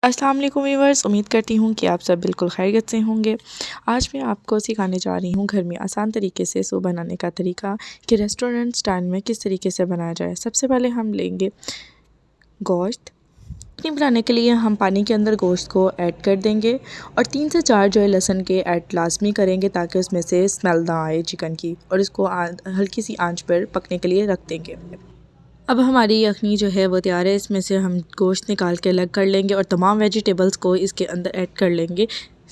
अस्सलाम वालेकुम व्यूअर्स, उम्मीद करती हूँ कि आप सब बिल्कुल खैरियत से होंगे। आज मैं आपको सिखाने जा रही हूँ घर में आसान तरीके से सूप बनाने का तरीका कि रेस्टोरेंट स्टाइल में किस तरीके से बनाया जाए। सबसे पहले हम लेंगे गोश्त। चटनी बनाने के लिए हम पानी के अंदर गोश्त को ऐड कर देंगे और 3 से 4 जो है लहसुन के ऐड लाजमी करेंगे ताकि उसमें से स्मेल ना आए चिकन की, और इसको हल्की सी आंच पर पकने के लिए रख देंगे। अब हमारी यखनी जो है वो तैयार है। इसमें से हम गोश्त निकाल के अलग कर लेंगे और तमाम वेजिटेबल्स को इसके अंदर ऐड कर लेंगे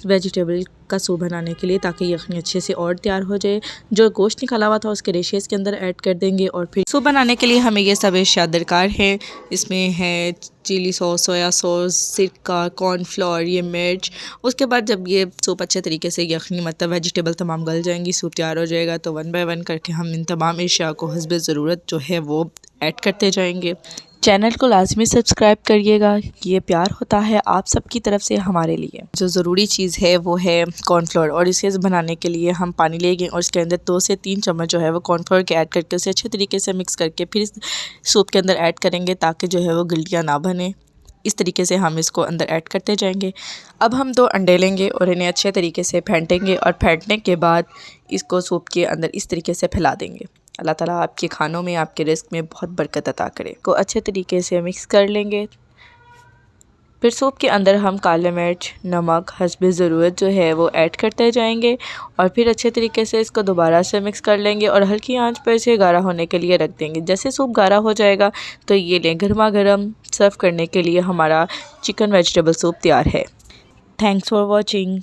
वेजिटेबल का सूप बनाने के लिए, ताकि यखनी अच्छे से और तैयार हो जाए। जो गोश्त निकाला हुआ था उसके रेशे इसके अंदर ऐड कर देंगे और फिर सूप बनाने के लिए हमें ये सब अशिया दरकार है। इसमें है चिली सॉस, सोया सॉस, सिरका, कॉर्नफ्लोर, ये मिर्च। उसके बाद जब ये सूप अच्छे तरीके से यखनी मतलब वेजिटेबल तमाम गल जाएंगी, सूप तैयार हो जाएगा, तो 1 बाय 1 करके हम इन तमाम अशिया को हस्बे ज़रूरत जो है वो ऐड करते जाएंगे। चैनल को लाजमी सब्सक्राइब करिएगा, ये प्यार होता है आप सबकी तरफ से हमारे लिए। जो ज़रूरी चीज़ है वो है कॉर्नफ्लोर, और इसे बनाने के लिए हम पानी लेंगे और इसके अंदर 2 से 3 चम्मच जो है वो कॉर्नफ्लोर के ऐड करके उसे अच्छे तरीके से मिक्स करके फिर सूप के अंदर ऐड करेंगे ताकि जो है वो गिल्टियाँ ना बने। इस तरीके से हम इसको अंदर ऐड करते जाएंगे। अब हम 2 अंडे लेंगे और इन्हें अच्छे तरीके से फेंटेंगे और फेंटने के बाद इसको सूप के अंदर इस तरीके से फैला देंगे। अल्लाह ताला आपके खानों में, आपके रिस्क में बहुत बरकत अता करे। को अच्छे तरीके से मिक्स कर लेंगे। फिर सूप के अंदर हम काले मिर्च, नमक हस्बे ज़रूरत जो है वो ऐड करते जाएंगे और फिर अच्छे तरीके से इसको दोबारा से मिक्स कर लेंगे और हल्की आंच पर इसे गाढ़ा होने के लिए रख देंगे। जैसे सूप गाढ़ा हो जाएगा तो ये लें गर्मा गर्म सर्व करने के लिए हमारा चिकन वेजिटेबल सूप तैयार है। Thanks for watching.